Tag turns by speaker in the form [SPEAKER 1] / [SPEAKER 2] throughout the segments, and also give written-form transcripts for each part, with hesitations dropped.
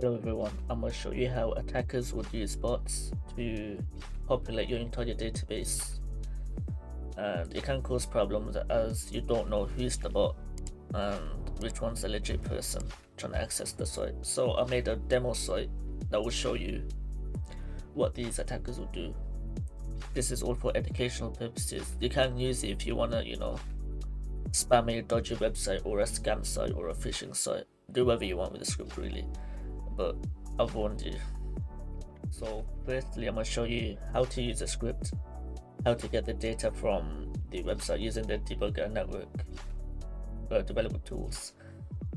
[SPEAKER 1] Hello everyone, I'm going to show you how attackers would use bots to populate your entire database, and it can cause problems as you don't know who's the bot and which one's a legit person trying to access the site. So I made a demo site that will show you what these attackers would do. This is all for educational purposes. You can use it if you want to, spam a dodgy website or a scam site or a phishing site. Do whatever you want with the script really, but I've warned you. So firstly, I'm going to show you how to use the script, how to get the data from the website using the debugger network development tools,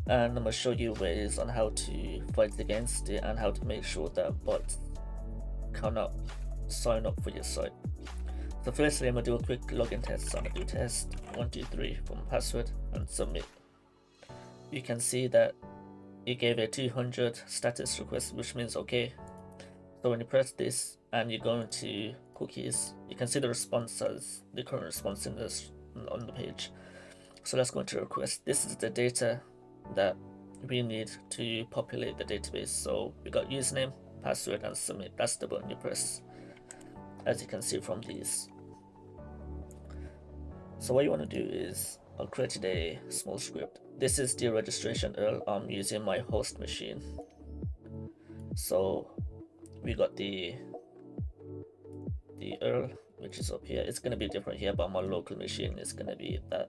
[SPEAKER 1] and I'm going to show you ways on how to fight against it and how to make sure that bots cannot sign up for your site. So firstly, I'm going to do a quick login test. So I'm going to do test 123 for my password and submit. You can see that it gave a 200 status request, which means okay. So when you press this and you go into cookies, you can see the response as the current response in this on the page. So let's go into request. This is the data that we need to populate the database. So we got username, password, and submit. That's the button you press, as you can see from these. So what you want to do is, I'll create a small script. This is the registration URL. I'm using my host machine. So we got the URL, which is up here. It's going to be different here, but my local machine is going to be that.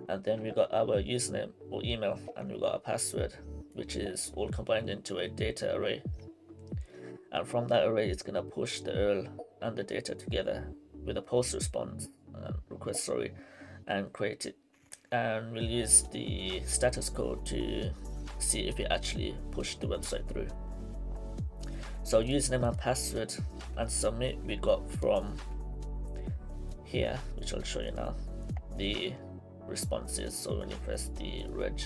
[SPEAKER 1] And then we got our username or email, and we got a password, which is all combined into a data array. And from that array, it's going to push the URL and the data together with a post response request, and create it. And we'll use the status code to see if it actually pushed the website through. So username and password and submit we got from here, which I'll show you now. The responses. So when you press the reg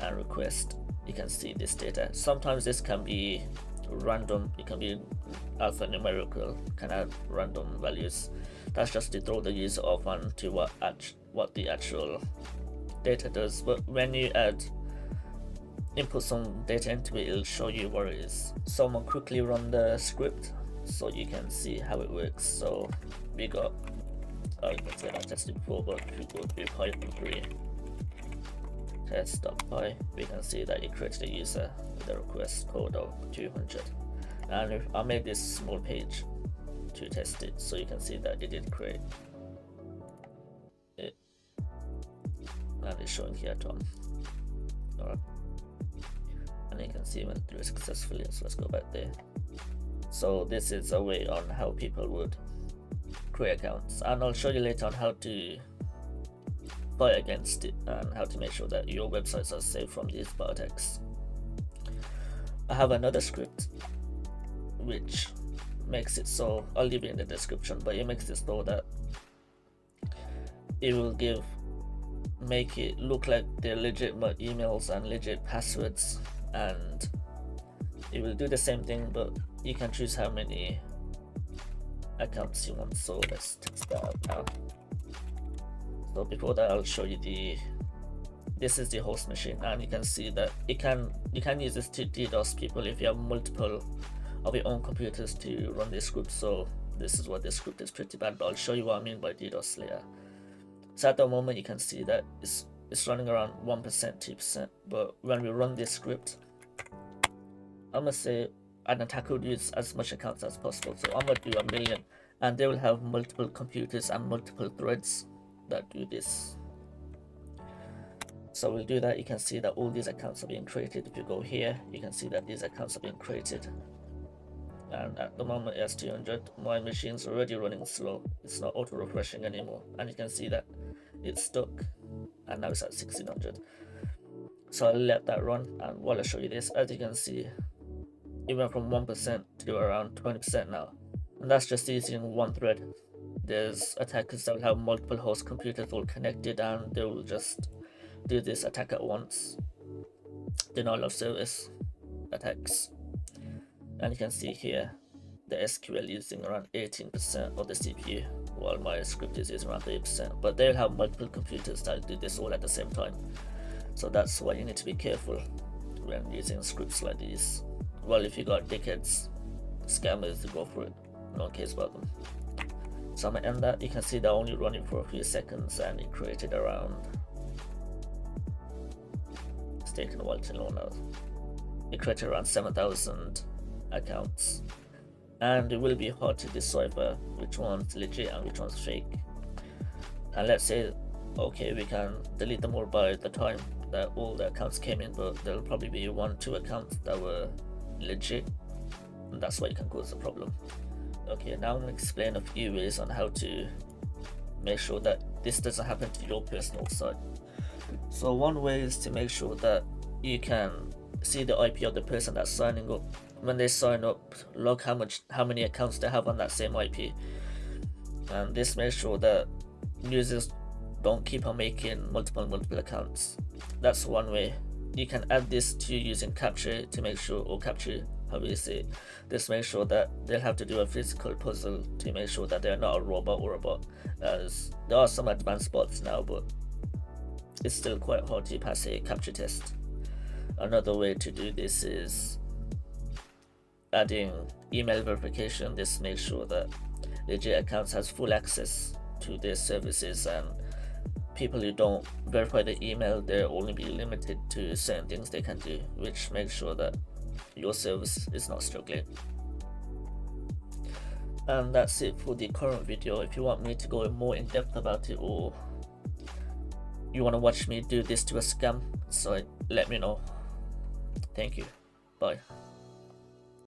[SPEAKER 1] and request, you can see this data. Sometimes this can be random, it can be alphanumerical, can have random values. That's just to throw the user off onto what the actual data does. But when you input some data into it, it'll show you what it is. So I'm gonna quickly run the script so you can see how it works. So we got, I tested before, but if we go to Python 3 test.py, we can see that it created a user with a request code of 200. And if I made this small page to test it, so you can see that it did create it, and it's showing here Tom. Alright, and you can see it went through successfully. So let's go back there. So this is a way on how people would create accounts, and I'll show you later on how to fight against it and how to make sure that your websites are safe from these bot attacks. I have another script which makes it so, I'll leave it in the description, but it makes it so that it will make it look like they're legitimate emails and legit passwords, and it will do the same thing, but you can choose how many accounts you want. So let's test that out now. So before that, I'll show you this is the host machine, and you can see that you can use this to DDoS people if you have multiple of your own computers to run this script. So this is what this script is pretty bad, but I'll show you what I mean by DDoS later. So at the moment you can see that it's running around 1%, 2%, but when we run this script, I'm gonna say an attacker would use as much accounts as possible. So I'm gonna do 1 million, and they will have multiple computers and multiple threads that do this. So we'll do that. You can see that all these accounts are being created. If you go here, you can see that these accounts are being created, and at the moment it has 200. My machine's already running slow, it's not auto refreshing anymore, and you can see that it's stuck, and now it's at 1600. So I'll let that run, and while I show you this, as you can see, it went from 1% to around 20% now, and that's just using one thread. There's attackers that will have multiple host computers all connected, and they will just do this attack at once. Denial of service attacks, and you can see here the SQL using around 18% of the CPU, while my script is using around 30%. But they'll have multiple computers that do this all at the same time. So that's why you need to be careful when using scripts like these. well, if you got dickheads, scammers, go for it. No case about them. So I'm gonna end that. You can see they're only running for a few seconds, and it created around. It's taking a while to load now. It created around 7,000 accounts, and it will be hard to decipher which one's legit and which one's fake. And let's say, okay, we can delete them all by the time that all the accounts came in, but there'll probably be 1-2 accounts that were legit, and that's why it can cause a problem. Okay, now I'm going to explain a few ways on how to make sure that this doesn't happen to your personal site. So one way is to make sure that you can see the IP of the person that's signing up. When they sign up, log how many accounts they have on that same IP, and this makes sure that users don't keep on making multiple accounts. That's one way. You can add this to using capture to make sure, or capture, how do you say it? This makes sure that they'll have to do a physical puzzle to make sure that they're not a robot or a bot, as there are some advanced bots now, but it's still quite hard to pass a capture test. Another way to do this is adding email verification. This makes sure that legit accounts has full access to their services, and people who don't verify the email, they'll only be limited to certain things they can do, which makes sure that your service is not struggling. And that's it for the current video. If you want me to go more in depth about it, or you want to watch me do this to a scam site, let me know. Thank you. Bye.